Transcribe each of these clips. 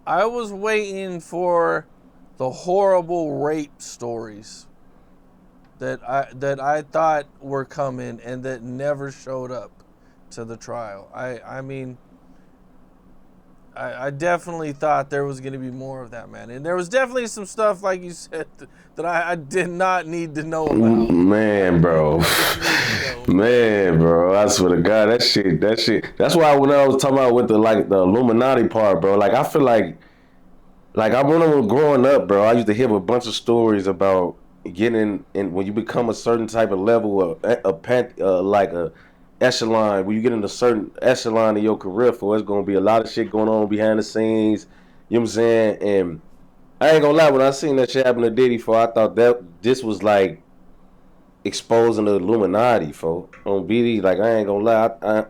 I was waiting for the horrible rape stories that I thought were coming and that never showed up to the trial. I definitely thought there was going to be more of that, man. And there was definitely some stuff, like you said, that I did not need to know about. Man, bro. Man, bro. I swear to God, that shit. That's why when I was talking about with the Illuminati part, bro, like I feel like I remember growing up, bro, I used to hear a bunch of stories about getting in when you become a certain type of level of like a echelon, when you get in a certain echelon of your career, for it's gonna be a lot of shit going on behind the scenes. You know what I'm saying? And I ain't gonna lie, when I seen that shit happen to Diddy, for I thought that this was like exposing the Illuminati, for on BD. Like I ain't gonna lie,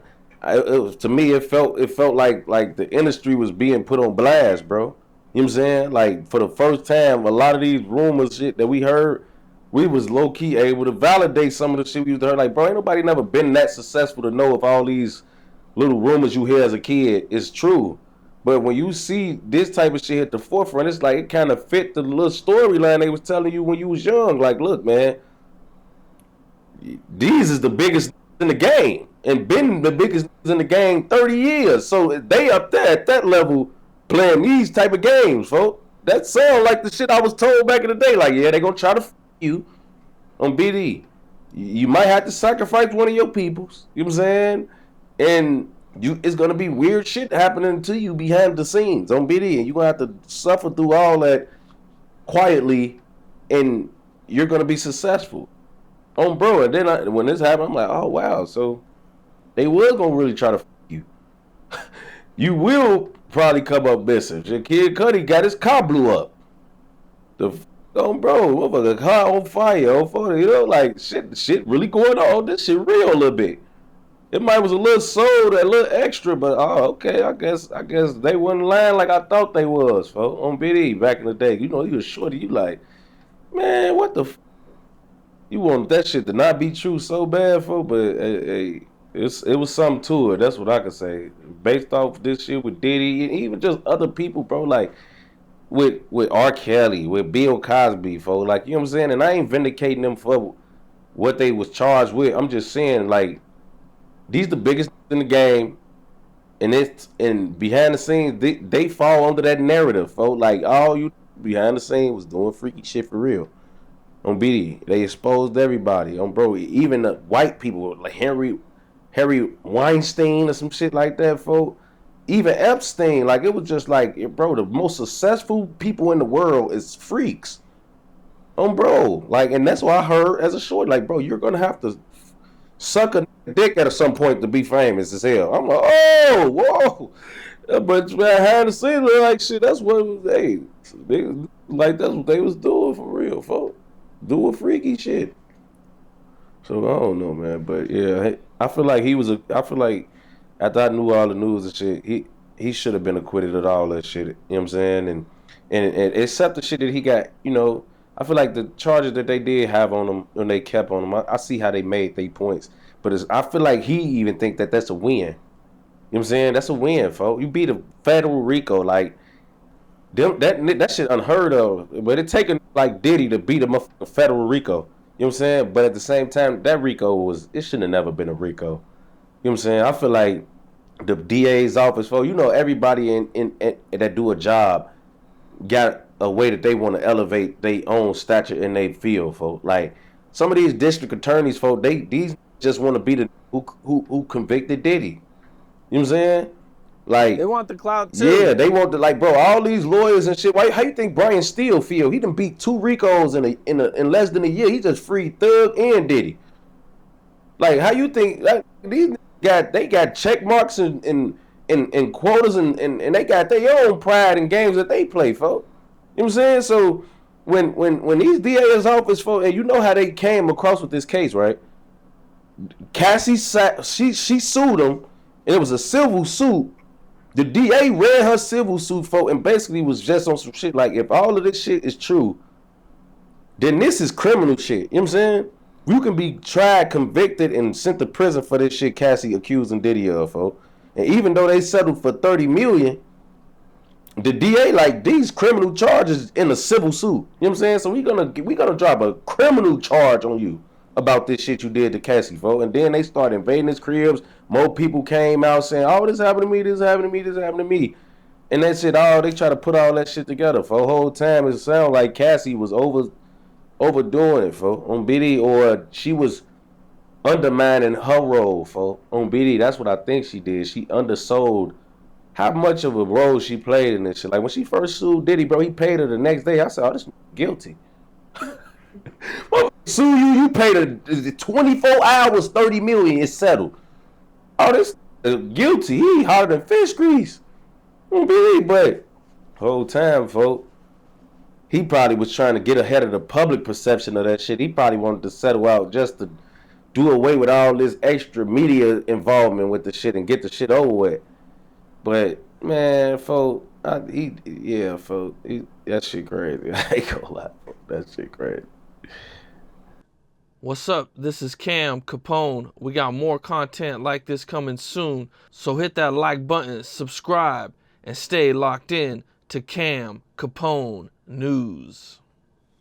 it was, to me it felt like the industry was being put on blast, bro. You know what I'm saying? Like for the first time, a lot of these rumors shit that we heard, we was low key able to validate some of the shit we used to hear. Like, bro, ain't nobody never been that successful to know if all these little rumors you hear as a kid is true. But when you see this type of shit at the forefront, it's like it kind of fit the little storyline they was telling you when you was young. Like, look, man, these is the biggest in the game and been the biggest in the game 30 years. So they up there at that level playing these type of games, folks. That sound like the shit I was told back in the day. Like, yeah, they gonna try to you on BD. You might have to sacrifice one of your peoples. You know what I'm saying? And it's gonna be weird shit happening to you behind the scenes on BD, and you're gonna have to suffer through all that quietly, and you're gonna be successful. On bro, and then when this happened, I'm like, oh wow, so they was gonna really try to you. You will probably come up missing. Your kid Cudi got his car blew up. The on bro, motherfucker, car on fire, on fire. You know, like shit really going on. This shit real a little bit. It might was a little sold, a little extra, but oh, okay. I guess they wasn't lying like I thought they was, folks. On BD back in the day, you know, you was shorty. You like, man, what the you want that shit to not be true so bad, for, but hey, it was something to it. That's what I could say. Based off this shit with Diddy and even just other people, bro. Like with R. Kelly, with Bill Cosby, for like you know what I'm saying. And I ain't vindicating them for what they was charged with. I'm just saying like these the biggest in the game, and it's and behind the scenes they fall under that narrative, folks. Like all you behind the scenes was doing freaky shit for real. On BD. They exposed everybody. On bro, even the white people like Harry Weinstein or some shit like that, folks. Even Epstein, like it was just like, bro, the most successful people in the world is freaks. On bro, like, and that's why I heard as a short, like, bro, you're gonna have to suck a dick at some point to be famous as hell. I'm like, oh, whoa, but man, had to see like shit. That's what it was. They like that's what they was doing for real, folks. Doing freaky shit. So I don't know, man, but yeah, I feel like he was a. I feel like after I knew all the news and shit, he should have been acquitted of all that shit. You know what I'm saying? And except the shit that he got, you know, I feel like the charges that they did have on him when they kept on him, I see how they made their points, but I feel like he even think that that's a win. You know what I'm saying? That's a win, folks. You beat a federal RICO, like that shit unheard of. But it taken like Diddy to beat a motherfucking federal RICO. You know what I'm saying? But at the same time, that RICO it shouldn't have never been a RICO. You know what I'm saying? I feel like the DA's office, for you know, everybody in that do a job got a way that they want to elevate their own stature in their field, folks. Like some of these district attorneys, folks, these just want to be the who convicted Diddy. You know what I'm saying? They Like, want the clout yeah, too. they want to like, bro, all these lawyers and shit. Why? How you think Brian Steele feel? He done beat two Ricos in less than a year. He just freed Thug and Diddy. Like, how you think like, these they got check marks and quotas and they got their own pride in games that they play, folks. You know what I'm saying? So when these DA's office, folks, and you know how they came across with this case, right? Cassie she sued him, and it was a civil suit. The DA read her civil suit, folks, and basically was just on some shit like, if all of this shit is true, then this is criminal shit. You know what I'm saying? You can be tried, convicted, and sent to prison for this shit Cassie accusing Diddy of, folks. And even though they settled for $30 million, the DA like these criminal charges in a civil suit. You know what I'm saying? So we gonna drop a criminal charge on you about this shit you did to Cassie, folks. And then they start invading his cribs. More people came out saying, "Oh, this happened to me. This happened to me. This happened to me." And they said, "Oh, they try to put all that shit together." For the whole time, it sounded like Cassie was overdoing it, folks, on BD, or she was undermining her role, folks, on BD. That's what I think she did. She undersold how much of a role she played in this shit. Like when she first sued Diddy, bro, he paid her the next day. I said, "Oh, this guilty." Well, sue you, you paid her 24 hours, 30 million, it's settled. Oh, this guilty. He hotter than fish grease. But whole time, folks, he probably was trying to get ahead of the public perception of that shit. He probably wanted to settle out just to do away with all this extra media involvement with the shit and get the shit over with. But man, folks, that shit crazy. I ain't gonna lie, folks. That shit crazy. What's up? This is Cam Capone. We got more content like this coming soon, so hit that like button, subscribe, and stay locked in to Cam Capone News.